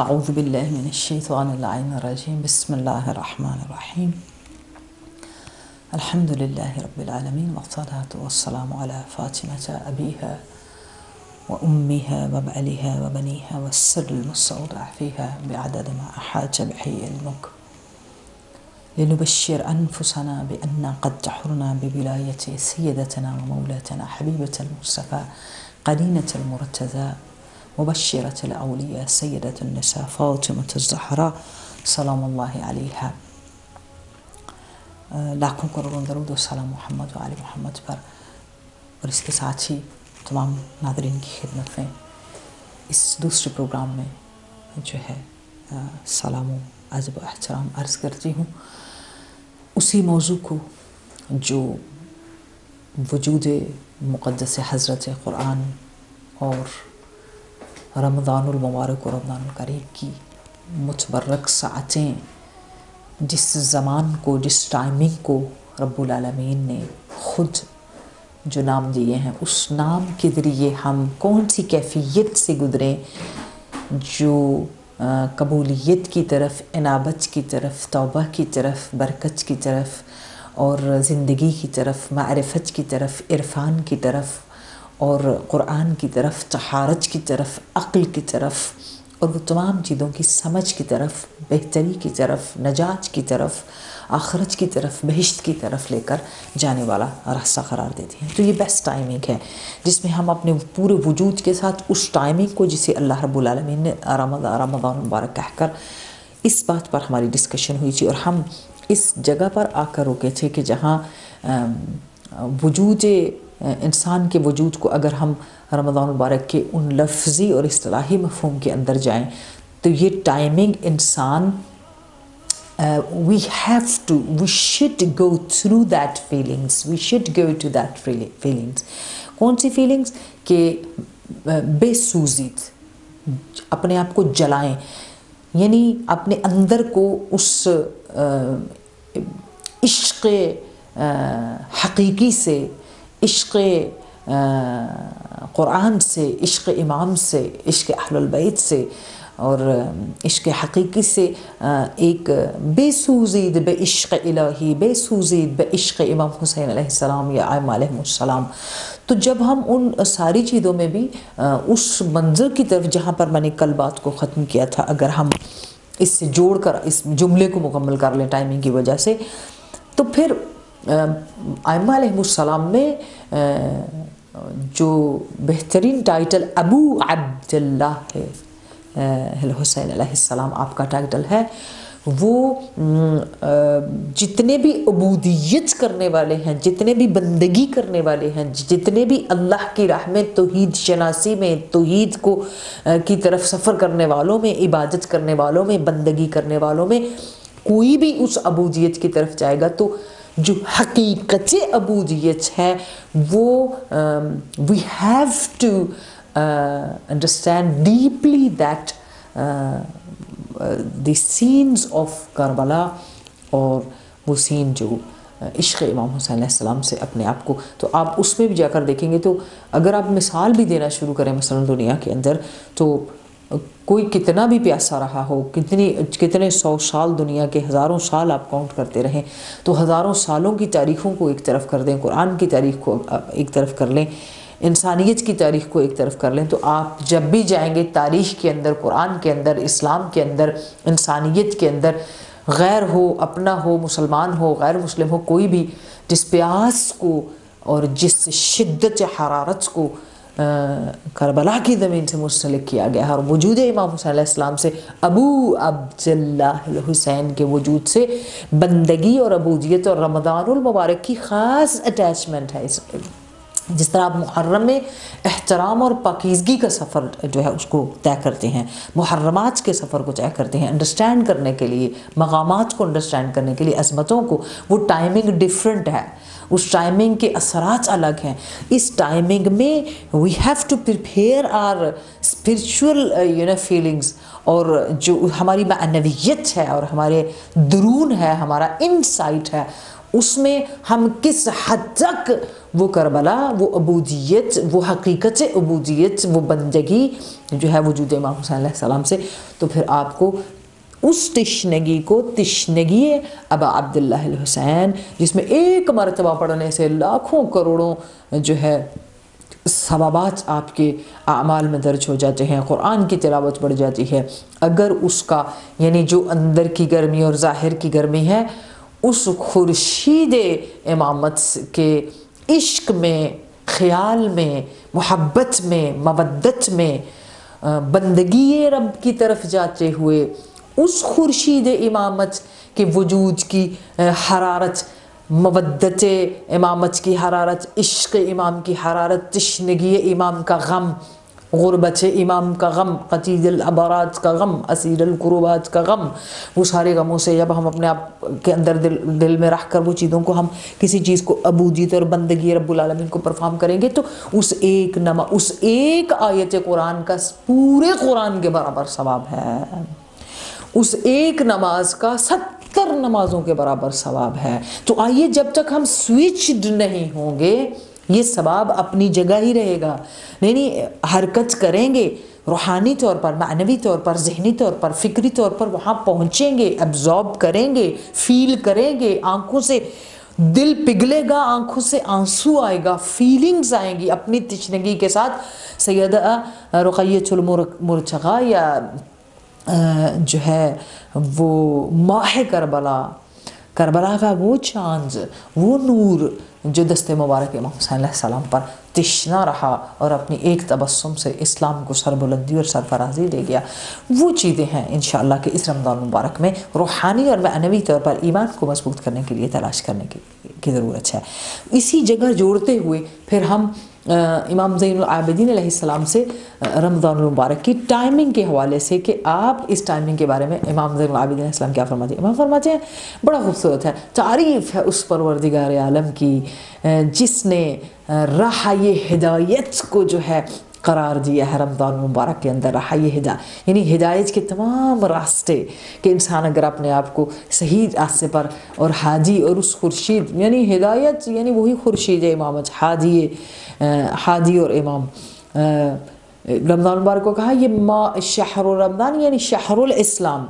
اعوذ باللہ من الشیطان اللعین الرجیم بسم اللہ الرحمن الرحیم الحمد للہ رب العالمین والصلاة والسلام علی فاطمة ابیہا وأمها وبعلها وبنيها والسر المستودع فيها بعدد ما أحاط به علمك لنبشر أنفسنا بأن قد جحرنا بولاية سيدتنا ومولاتنا حبيبة المصطفى قرينة المرتضى مبشرة الأولياء سيدة النساء فاطمة الزهرا سلام اللہ علیہا. لاکھوں کروڑوں درود و سلام محمد و آل محمد پر اور اس کے ساتھ ہی تمام ناظرین کی خدمت میں اس دوسرے پروگرام میں جو ہے سلام و ادب و احترام عرض کرتی ہوں. اسی موضوع کو جو وجود مقدس حضرت قرآن اور رمضان المبارک و رمضان الکریم کی متبرک ساعتیں، جس زمان کو، جس ٹائمنگ کو رب العالمین نے خود جو نام دیے ہیں، اس نام کے ذریعے ہم کون سی کیفیت سے گزریں جو قبولیت کی طرف، انابت کی طرف، توبہ کی طرف، برکت کی طرف اور زندگی کی طرف، معرفت کی طرف، عرفان کی طرف اور قرآن کی طرف، طہارت کی طرف، عقل کی طرف اور وہ تمام چیزوں کی سمجھ کی طرف، بہتری کی طرف، نجات کی طرف، آخرت کی طرف، بہشت کی طرف لے کر جانے والا راستہ قرار دیتے ہیں. تو یہ بیسٹ ٹائمنگ ہے جس میں ہم اپنے پورے وجود کے ساتھ اس ٹائمنگ کو، جسے اللہ رب العالمین نے رمضان مبارک کہہ کر، اس بات پر ہماری ڈسکشن ہوئی تھی اور ہم اس جگہ پر آ کر رکے تھے کہ جہاں وجود انسان کے وجود کو اگر ہم رمضان مبارک کے ان لفظی اور اصطلاحی مفہوم کے اندر جائیں تو یہ ٹائمنگ انسان we should go through that feelings. کون سی فیلنگز؟ کہ بے سوزید اپنے آپ کو جلائیں، یعنی اپنے اندر کو اس عشق حقیقی سے، عشق قرآن سے، عشق امام سے، عشق اہل البیت سے اور عشق حقیقی سے، ایک بے سوزید بے عشق الہی، بے سوزید بے عشق امام حسین علیہ السلام یا ائمہ علیہ السلام. تو جب ہم ان ساری چیزوں میں بھی اس منظر کی طرف، جہاں پر میں نے کل بات کو ختم کیا تھا، اگر ہم اس سے جوڑ کر اس جملے کو مکمل کر لیں ٹائمنگ کی وجہ سے، تو پھر ائمہ علیہ السلام میں جو بہترین ٹائٹل ابو عبداللہ ہے، الحسین علیہ السلام آپ کا ٹائٹل ہے، وہ جتنے بھی عبودیت کرنے والے ہیں، جتنے بھی بندگی کرنے والے ہیں، جتنے بھی اللہ کی راہ میں توحید شناسی میں، توحید کو کی طرف سفر کرنے والوں میں، عبادت کرنے والوں میں، بندگی کرنے والوں میں کوئی بھی اس عبودیت کی طرف جائے گا تو جو حقیقت عبودیت ہے وہ we have to understand deeply that the scenes of Karbala, اور وہ سین جو عشق امام حسین علیہ السلام سے اپنے آپ کو، تو آپ اس میں بھی جا کر دیکھیں گے تو اگر آپ مثال بھی دینا شروع کریں مثلا دنیا کے اندر، تو کوئی کتنا بھی پیاسا رہا ہو، کتنے 100 سال دنیا کے، ہزاروں سال آپ کاؤنٹ کرتے رہیں، تو ہزاروں سالوں کی تاریخوں کو ایک طرف کر دیں، قرآن کی تاریخ کو ایک طرف کر لیں، انسانیت کی تاریخ کو ایک طرف کر لیں، تو آپ جب بھی جائیں گے تاریخ کے اندر، قرآن کے اندر، اسلام کے اندر، انسانیت کے اندر، غیر ہو، اپنا ہو، مسلمان ہو، غیر مسلم ہو، کوئی بھی جس پیاس کو اور جس شدت حرارت کو کربلا کی زمین سے منسلک کیا گیا ہے، اور وجود امام حسین علیہ السلام سے، ابو عبداللہ الحسین کے وجود سے بندگی اور عبودیت اور رمضان المبارک کی خاص اٹیچمنٹ ہے. جس طرح آپ محرم میں احترام اور پاکیزگی کا سفر جو ہے اس کو طے کرتے ہیں، محرمات کے سفر کو طے کرتے ہیں انڈرسٹینڈ کرنے کے لیے، مقامات کو انڈرسٹینڈ کرنے کے لیے، عظمتوں کو، وہ ٹائمنگ ڈیفرنٹ ہے، اس ٹائمنگ کے اثرات الگ ہیں. اس ٹائمنگ میں we have to prepare our spiritual feelings, اور جو ہماری معنویت ہے اور ہمارے درون ہے، ہمارا انسائٹ ہے، اس میں ہم کس حد تک وہ کربلا، وہ عبودیت، وہ حقیقت عبودیت، وہ بندگی جو ہے وجود امام حسین علیہ السلام سے، تو پھر آپ کو اس تشنگی کو، تشنگی ابا عبداللہ الحسین، جس میں ایک مرتبہ پڑھنے سے لاکھوں کروڑوں جو ہے ثوابات آپ کے اعمال میں درج ہو جاتے ہیں، قرآن کی تلاوت بڑھ جاتی ہے، اگر اس کا یعنی جو اندر کی گرمی اور ظاہر کی گرمی ہے اس خورشید امامت کے عشق میں، خیال میں، محبت میں، مودت میں، بندگی رب کی طرف جاتے ہوئے اس خورشید امامت کے وجود کی حرارت، مودت امامت کی حرارت، عشق امام کی حرارت، تشنگی امام کا غم، غربت امام کا غم، قتید العبرات کا غم، اسیر القربات کا غم، وہ سارے غموں سے جب ہم اپنے آپ کے اندر دل میں رکھ کر وہ چیزوں کو ہم کسی چیز کو عبودیت اور بندگی رب العالمین کو پرفارم کریں گے، تو اس ایک آیت قرآن کا پورے قرآن کے برابر ثواب ہے، اس ایک نماز کا 70 نمازوں کے برابر ثواب ہے۔ تو آئیے جب تک ہم سوئچڈ نہیں ہوں گے یہ ثواب اپنی جگہ ہی رہے گا، نہیں حرکت کریں گے روحانی طور پر، معنوی طور پر، ذہنی طور پر، فکری طور پر، وہاں پہنچیں گے، ابزارب کریں گے، فیل کریں گے، آنکھوں سے دل پگھلے گا، آنکھوں سے آنسو آئے گا، فیلنگز آئیں گی اپنی تشنگی کے ساتھ۔ سیدہ رقیۃ المرتغیٰ یا جو ہے وہ ماہ کربلا کا وہ چاند، وہ نور جو دست مبارک امام حسین علیہ السلام پر تشنا رہا اور اپنی ایک تبسم سے اسلام کو سربلندی اور سرفرازی دے گیا، وہ چیزیں ہیں انشاءاللہ کہ اس رمضان مبارک میں روحانی اور معنوی طور پر ایمان کو مضبوط کرنے کے لیے تلاش کرنے کی ضرورت ہے۔ اسی جگہ جوڑتے ہوئے پھر ہم امام زین العابدین علیہ السلام سے رمضان المبارک کی ٹائمنگ کے حوالے سے کہ آپ اس ٹائمنگ کے بارے میں امام زین العابدین علیہ السلام کیا فرماتے ہیں؟ امام فرماتے ہیں بڑا خوبصورت ہے، تعریف ہے اس پروردگار عالم کی جس نے راہ ہدایت کو جو ہے قرار دیا ہے رمضان المبارک کے اندر، راہ ہدایت یعنی ہدایت کے تمام راستے، کہ انسان اگر اپنے آپ کو صحیح راستے پر اور ہادی اور اس خورشید یعنی ہدایت یعنی وہی خورشید امامت، ہادی اور امام، رمضان المبارک کو کہا یہ شہر رمضان یعنی شہر الاسلام،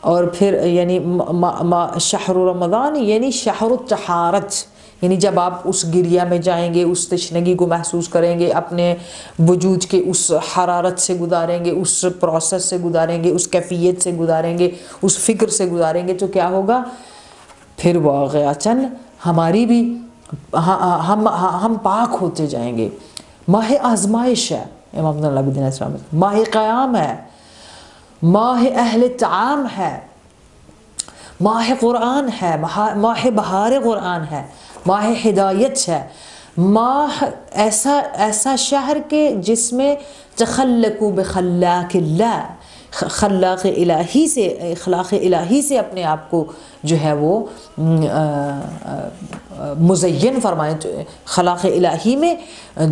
اور پھر یعنی شہر رمضان یعنی شہر الطہارت، یعنی جب آپ اس گریا میں جائیں گے، اس تشنگی کو محسوس کریں گے، اپنے وجود کے اس حرارت سے گزاریں گے، اس پروسیس سے گزاریں گے، اس کیفیت سے گزاریں گے، اس فکر سے گزاریں گے، تو کیا ہوگا؟ پھر واقعتاً ہماری بھی ہم پاک ہوتے جائیں گے۔ ماہ آزمائش ہے امام زین العابدین علیہ السلام، ماہ قیام ہے، ماہ اہل طعام ہے، ماہ قرآن ہے، ماہ بہار قرآن ہے، ماہ ہدایت ہے، ماہ ایسا شہر کے جس میں تخلقوا بخلاق اللہ، خلاق الہی سے، اخلاق الہی سے اپنے آپ کو جو ہے وہ مزین فرمائیں۔ خلاق الہی میں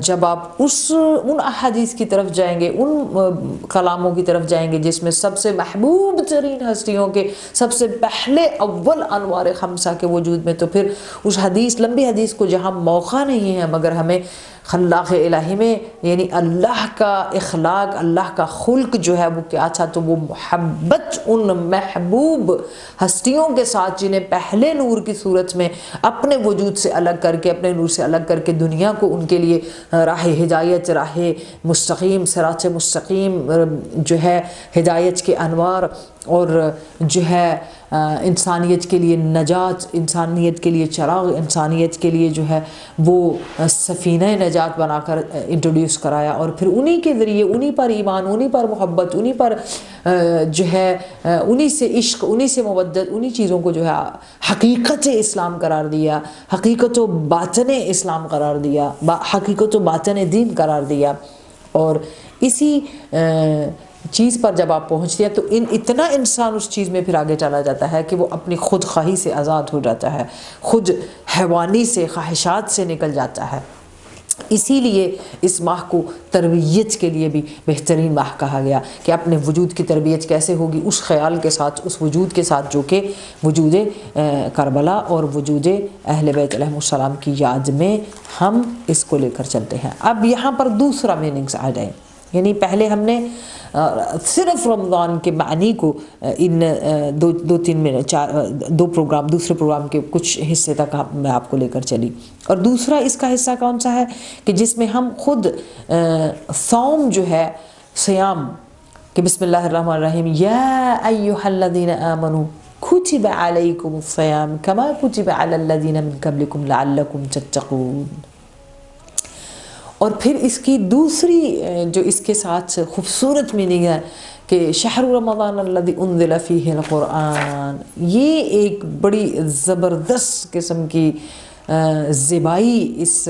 جب آپ ان احادیث کی طرف جائیں گے، ان کلاموں کی طرف جائیں گے جس میں سب سے محبوب ترین ہستیوں کے سب سے پہلے اول انوار خمسہ کے وجود میں، تو پھر اس لمبی حدیث کو جہاں موقع نہیں ہے مگر ہمیں خلاق الہی میں یعنی اللہ کا اخلاق، اللہ کا خلق جو ہے وہ کیا تھا، تو وہ محبت ان محبوب ہستیوں کے ساتھ جنہیں پہلے نور کی صورت میں اپنے وجود سے الگ کر کے، اپنے نور سے الگ کر کے دنیا کو ان کے لیے راہ ہدایت، راہ مستقیم، صراط مستقیم جو ہے ہدایت کے انوار اور جو ہے انسانیت کے لیے نجات، انسانیت کے لیے چراغ، انسانیت کے لیے جو ہے وہ سفینہ نجات بنا کر انٹروڈیوس کرایا، اور پھر انہی کے ذریعے انہی پر ایمان، انہی پر محبت، انہی پر جو ہے انہی سے عشق، انہی سے مودت، انہی چیزوں کو جو ہے حقیقت اسلام قرار دیا، حقیقت و باطن اسلام قرار دیا، حقیقت و باطن دین قرار دیا۔ اور اسی چیز پر جب آپ پہنچتے ہیں تو اتنا انسان اس چیز میں پھر آگے چلا جاتا ہے کہ وہ اپنی خود خواہی سے آزاد ہو جاتا ہے، خود حیوانی سے، خواہشات سے نکل جاتا ہے، اسی لیے اس ماہ کو تربیت کے لیے بھی بہترین ماہ کہا گیا کہ اپنے وجود کی تربیت کیسے ہوگی، اس خیال کے ساتھ، اس وجود کے ساتھ جو کہ وجود کربلا اور وجود اہل بیت علیہ السلام کی یاد میں ہم اس کو لے کر چلتے ہیں۔ اب یہاں پر دوسرا میننگز آ جائیں، یعنی پہلے ہم نے صرف رمضان کے معنی کو ان دوسرے پروگرام کے کچھ حصے تک میں آپ کو لے کر چلی، اور دوسرا اس کا حصہ کون سا ہے کہ جس میں ہم خود صوم جو ہے، صیام، کہ بسم اللہ الرحمن الرحیم یا ایھا الذین آمنوا کتب علیکم الصیام کما کتب علی الذین من قبلکم لعلکم تتقون۔ اور پھر اس کی دوسری جو اس کے ساتھ خوبصورت میننگ ہے کہ شہر رمضان الذی انزل فیہ القرآن، یہ ایک بڑی زبردست قسم کی زیبائی اس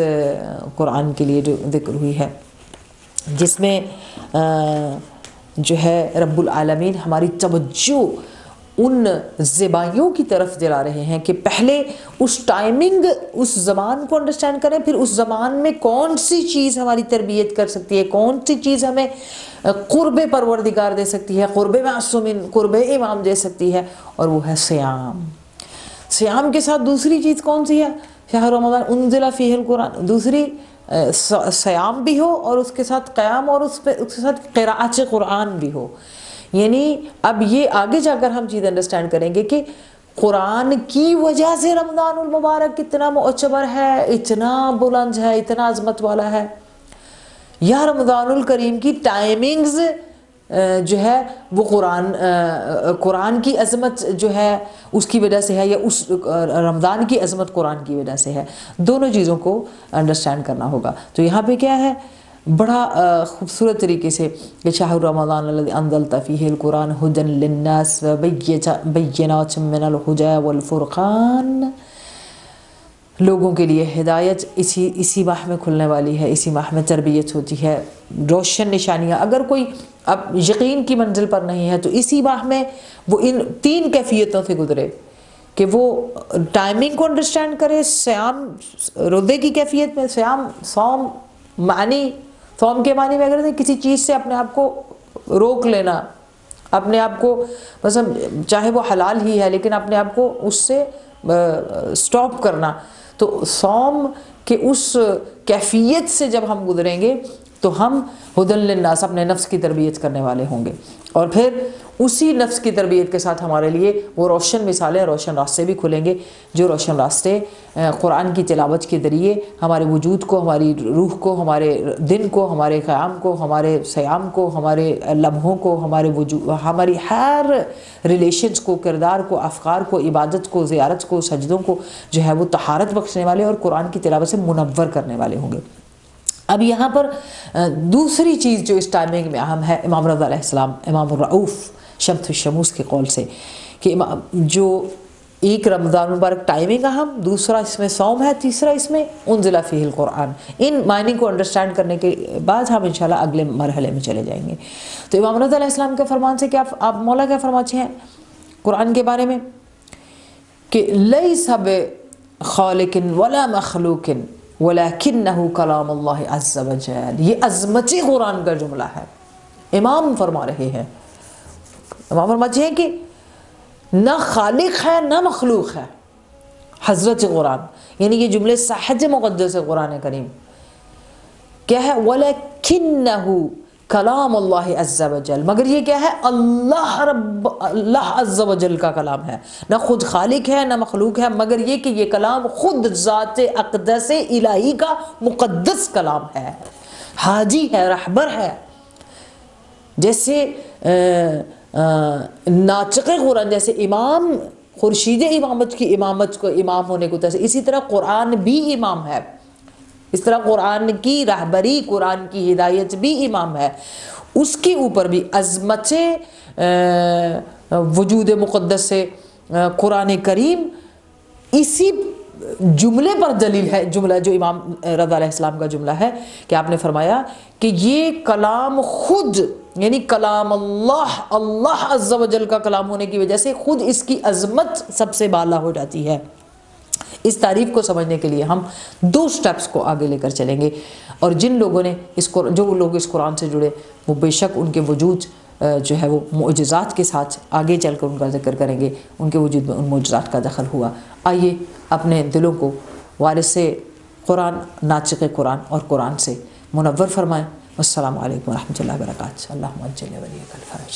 قرآن کے لیے جو ذکر ہوئی ہے، جس میں جو ہے رب العالمین ہماری توجہ ان زیبائیوں کی طرف دلا رہے ہیں کہ پہلے اس ٹائمنگ، اس زمان کو انڈرسٹینڈ کریں، پھر اس زمان میں کون سی چیز ہماری تربیت کر سکتی ہے، کون سی چیز ہمیں قرب پروردگار دے سکتی ہے، قرب معصومین، قرب امام دے سکتی ہے، اور وہ ہے صیام۔ صیام کے ساتھ دوسری چیز کون سی ہے؟ شہر رمضان انزل فیہ القرآن، دوسری صیام بھی ہو اور اس کے ساتھ قیام اور اس کے ساتھ قراءت قرآن بھی ہو۔ یعنی اب یہ آگے جا کر ہم چیز انڈرسٹینڈ کریں گے کہ قرآن کی وجہ سے رمضان المبارک کتنا معتبر ہے، اتنا بلند ہے، اتنا عظمت والا ہے، یا رمضان الکریم کی ٹائمنگز جو ہے وہ قرآن کی عظمت جو ہے اس کی وجہ سے ہے، یا اس رمضان کی عظمت قرآن کی وجہ سے ہے۔ دونوں چیزوں کو انڈرسٹینڈ کرنا ہوگا۔ تو یہاں پہ کیا ہے، بڑا خوبصورت طریقے سے کہ شہر رمضان الذی انزلت فیہ القرآن ھدی للناس وبینات من الھدی والفرقان، لوگوں کے لیے ہدایت اسی ماہ میں کھلنے والی ہے، اسی ماہ میں تربیت ہوتی ہے، روشن نشانیاں۔ اگر کوئی اب یقین کی منزل پر نہیں ہے تو اسی ماہ میں وہ ان تین کیفیتوں سے گزرے کہ وہ ٹائمنگ کو انڈرسٹینڈ کرے، صیام روزے کی کیفیت میں، صوم معنی، صوم کے معنی میں اگر کسی چیز سے اپنے آپ کو روک لینا، اپنے آپ کو مثلا چاہے وہ حلال ہی ہے لیکن اپنے آپ کو اس سے سٹاپ کرنا، تو صوم کے اس کیفیت سے جب ہم گزریں گے تو ہم ھدی للناس، اپنے نفس کی تربیت کرنے والے ہوں گے، اور پھر اسی نفس کی تربیت کے ساتھ ہمارے لیے وہ روشن مثالیں، روشن راستے بھی کھلیں گے، جو روشن راستے قرآن کی تلاوت کے ذریعے ہمارے وجود کو، ہماری روح کو، ہمارے دن کو، ہمارے قیام کو، ہمارے صیام کو، ہمارے لمحوں کو، ہماری ہر ریلیشنز کو، کردار کو، افکار کو، عبادت کو، زیارت کو، سجدوں کو جو ہے وہ طہارت بخشنے والے اور قرآن کی تلاوت سے منور کرنے والے ہوں گے۔ اب یہاں پر دوسری چیز جو اس ٹائمنگ میں اہم ہے، امام رضا علیہ السلام، امام الرؤوف شمس الشموس کے قول سے، کہ جو ایک رمضان مبارک ٹائمنگ اہم، دوسرا اس میں صوم ہے، تیسرا اس میں انزل فیہ القرآن۔ ان معنی کو انڈرسٹینڈ کرنے کے بعد ہم انشاءاللہ اگلے مرحلے میں چلے جائیں گے۔ تو امام رضا علیہ السلام کے فرمان سے کیا آپ مولا کیا فرماتے ہیں قرآن کے بارے میں کہ لیس بخالق ولا مخلوق ولیکنہ کلام اللہ عز وجل، یہ عظمت قرآن کا جملہ ہے۔ امام فرما رہے ہیں، امام فرماتے ہیں کہ نہ خالق ہے نہ مخلوق ہے حضرت قرآن، یعنی یہ جملے صحت مقدس قرآن کریم کیا ہے، وَلَكِنَّهُ کلام اللہ عز وجل، مگر یہ کیا ہے، اللہ عز وجل کا کلام ہے، نہ خود خالق ہے نہ مخلوق ہے، مگر یہ کہ یہ کلام خود ذات اقدس الہی کا مقدس کلام ہے، حاجی ہے، رہبر ہے۔ جیسے ناطق قرآن، جیسے امام خورشید امامت کی امامت کو امام ہونے کو تیسے، اسی طرح قرآن بھی امام ہے، اس طرح قرآن کی رہبری، قرآن کی ہدایت بھی امام ہے، اس کے اوپر بھی عظمت وجود مقدس سے قرآن کریم اسی جملے پر دلیل ہے، جملہ جو امام رضا علیہ السلام کا جملہ ہے کہ آپ نے فرمایا کہ یہ کلام خود، یعنی کلام اللہ عز و جل کا کلام ہونے کی وجہ سے خود اس کی عظمت سب سے بالا ہو جاتی ہے، اس تعریف کو سمجھنے کے لیے ہم 2 سٹیپس کو آگے لے کر چلیں گے، اور جن لوگوں نے جو لوگ اس قرآن سے جڑے وہ بے شک ان کے وجود جو ہے وہ معجزات کے ساتھ آگے چل کر ان کا ذکر کریں گے، ان کے وجود میں ان معجزات کا دخل ہوا۔ آئیے اپنے دلوں کو وارث قرآن، ناطق قرآن اور قرآن سے منور فرمائیں۔ السلام علیکم ورحمۃ اللہ وبرکاتہ۔ اللہم اجل ولیک الفرج۔